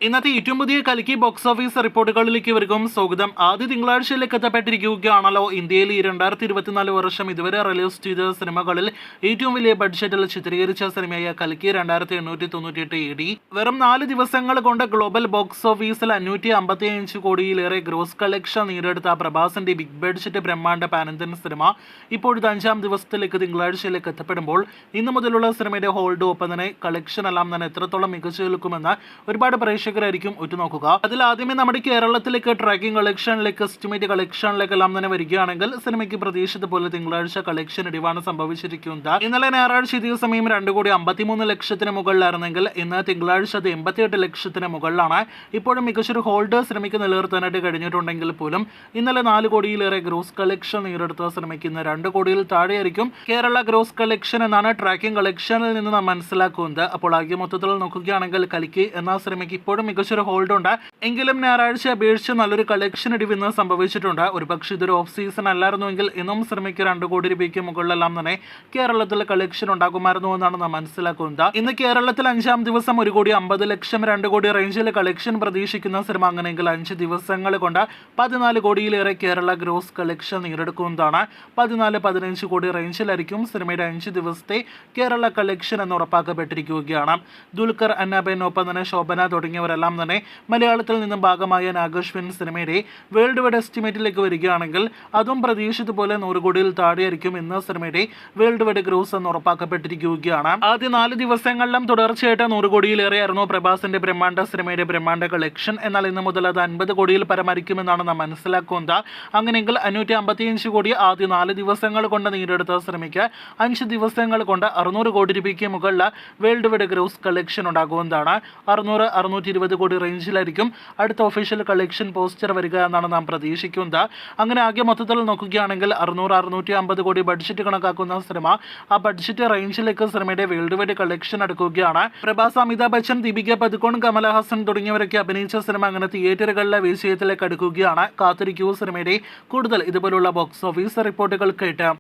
ഇന്നത്തെ ഏറ്റവും പുതിയ കൽക്കി ബോക്സ് ഓഫീസ് റിപ്പോർട്ടുകളിലേക്ക് ഇവർക്കും സ്വാഗതം. ആദ്യ തിങ്കളാഴ്ചയിലേക്ക് എത്തപ്പെട്ടിരിക്കുകയാണല്ലോ. ഇന്ത്യയിൽ ഈ 2024 വർഷം ഇതുവരെ റിലീസ് ചെയ്ത സിനിമകളിൽ ഏറ്റവും വലിയ ബഡ്ജറ്റിൽ ചിത്രീകരിച്ച സിനിമയായ കൽക്കി 2898 AD വെറും 4 ദിവസങ്ങൾ കൊണ്ട് ഗ്ലോബൽ ബോക്സ് ഓഫീസിൽ 555 കോടിയിലേറെ ഗ്രോസ് കളക്ഷൻ നേടിയെടുത്ത പ്രഭാസിന്റെ ബിഗ് ബഡ്ജറ്റ് ബ്രഹ്മാണ്ഡ പാനന്തൻ സിനിമ ഇപ്പോഴത്തെ 5ാം ദിവസത്തിലേക്ക് തിങ്കളാഴ്ചയിലേക്ക് എത്തപ്പെടുമ്പോൾ ഇന്നു മുതലുള്ള സിനിമയുടെ ഹോൾഡ് ഒപ്പം തന്നെ കളക്ഷൻ എല്ലാം തന്നെ എത്രത്തോളം മികച്ചു നിൽക്കുമെന്ന് ഒരുപാട് പ്രേക്ഷകരായിരിക്കും ഉറ്റുനോക്കുക. അതിൽ ആദ്യമേ നമ്മുടെ കേരളത്തിലേക്ക് ട്രാക്കിംഗ് കളക്ഷനിലേക്ക് എസ്റ്റിമേറ്റ് കളക്ഷനിലേക്ക് എല്ലാം തന്നെ വരികയാണെങ്കിൽ സിനിമയ്ക്ക് പ്രതീക്ഷിച്ച പോലെ തിങ്കളാഴ്ച കളക്ഷൻ ഇടിവാണ് സംഭവിച്ചിരിക്കുന്നത്. ഇന്നലെ ഞായറാഴ്ച ഇതേ സമയം 2,53 ലക്ഷത്തിന് മുകളിലായിരുന്നെങ്കിൽ ഇന്ന് തിങ്കളാഴ്ച അത് 88 ലക്ഷത്തിന് മുകളിലാണ്. ഇപ്പോഴും മികച്ചൊരു ഹോൾഡ് സിനിമയ്ക്ക് നിലനിർത്താനായിട്ട് കഴിഞ്ഞിട്ടുണ്ടെങ്കിൽ പോലും ഇന്നലെ 4 കോടിയിലേറെ ഗ്രോസ് കളക്ഷൻ നേടിയെടുത്ത സിനിമയ്ക്ക് ഇന്ന് 2 കോടിയിൽ താഴെയായിരിക്കും കേരള ഗ്രോസ് കളക്ഷൻ എന്നാണ് ട്രാക്കിംഗ് കളക്ഷനിൽ നിന്ന് നാം മനസ്സിലാക്കുന്നത്. അപ്പോൾ ആകെ മൊത്തത്തിൽ നോക്കുകയാണെങ്കിൽ കൽക്കി എന്ന സിനിമയ്ക്ക് ഇപ്പോഴും മികച്ചൊരു ഹോൾഡ് ഉണ്ട്. എങ്കിലും ഞായറാഴ്ച അപേക്ഷിച്ച് നല്ലൊരു കളക്ഷൻ ഇടിവിന്ന് സംഭവിച്ചിട്ടുണ്ട്. ഒരു പക്ഷേ ഇതൊരു ഓഫ് സീസൺ അല്ലായിരുന്നുവെങ്കിൽ ഇന്നും സിനിമയ്ക്ക് 2 കോടി രൂപയ്ക്ക് മുകളിലെല്ലാം തന്നെ കേരളത്തിൽ കളക്ഷൻ ഉണ്ടാകുമായിരുന്നു എന്നാണ് നാം മനസ്സിലാക്കുന്നത്. ഇന്ന് കേരളത്തിൽ 5ാം ദിവസം 1,50 ലക്ഷം 2 കോടി റേഞ്ചിൽ കളക്ഷൻ പ്രതീക്ഷിക്കുന്ന സിനിമ അങ്ങനെയെങ്കിൽ 5 ദിവസങ്ങൾ കൊണ്ട് 14 കോടിയിലേറെ കേരള ഗ്രോസ് കളക്ഷൻ നേടിയെടുക്കുന്നതാണ്. 14-15 കോടി റേഞ്ചിലായിരിക്കും സിനിമയുടെ 5 ദിവസത്തെ കേരള കളക്ഷൻ എന്ന് ഉറപ്പാക്കപ്പെട്ടിരിക്കുകയാണ്. ദുൽഖർ, അന്നാബെൻ, ഒപ്പം തന്നെ ശോഭന തുടങ്ങിയവരെല്ലാം തന്നെ മലയാളത്തിൽ നിന്നും ഭാഗമായ നാഗശ്വിൻ സിനിമയുടെ വേൾഡ് വൈഡ് എസ്റ്റിമേറ്റിലേക്ക് വരികയാണെങ്കിൽ അതും പ്രതീക്ഷിച്ചതുപോലെ 100 കോടിയിൽ താഴെയായിരിക്കും ഇന്ന് സിനിമയുടെ വേൾഡ് വൈഡ് ഗ്രോസ് എന്ന് ഉറപ്പാക്കപ്പെട്ടിരിക്കുകയാണ്. ആദ്യ 4 ദിവസങ്ങളിലും തുടർച്ചയായിട്ട് 100 കോടിയിലേറെയായിരുന്നു പ്രഭാസിന്റെ ബ്രഹ്മാണ്ഡ സിനിമയുടെ ബ്രഹ്മാണ്ഡ കളക്ഷൻ. എന്നാൽ ഇന്ന് മുതൽ അത് 50 കോടിയിൽ പരമായിരിക്കുമെന്നാണ് നാം മനസ്സിലാക്കുന്നത്. അങ്ങനെയെങ്കിൽ 555 കോടി ആദ്യ 4 ദിവസങ്ങൾ കൊണ്ട് നേടിയെടുത്ത സിനിമയ്ക്ക് 5 ദിവസങ്ങൾ കൊണ്ട് 600 കോടി രൂപയ്ക്ക് മുകളിൽ വേൾഡ് വൈഡ് ഗ്രോസ് കളക്ഷൻ ഉണ്ടാകുന്നതാണ്. 600-620 കോടി റേഞ്ചിലായിരിക്കും അടുത്ത ഒഫീഷ്യൽ കളക്ഷൻ പോസ്റ്റർ വരിക എന്നാണ് നാം പ്രതീക്ഷിക്കുന്നത്. അങ്ങനെ ആകെ മൊത്തത്തിൽ നോക്കുകയാണെങ്കിൽ 600-650 കോടി ബഡ്ജറ്റ് കണക്കാക്കുന്ന സിനിമ ആ ബഡ്ജറ്റ് റേഞ്ചിലേക്ക് സിനിമയുടെ വേൾഡ് വൈഡ് കളക്ഷൻ എടുക്കുകയാണ്. പ്രഭാസ്, അമിതാഭ് ബച്ചൻ, ദീപിക പദുക്കോൺ, കമലഹാസൻ തുടങ്ങിയവരൊക്കെ അഭിനയിച്ച സിനിമ അങ്ങനെ തിയേറ്ററുകളിലെ വിജയത്തിലേക്ക് അടുക്കുകയാണ്. കാത്തിരിക്കൂ സിനിമയുടെ കൂടുതൽ ഇതുപോലുള്ള ബോക്സ് ഓഫീസ് റിപ്പോർട്ടുകൾ കേട്ട്.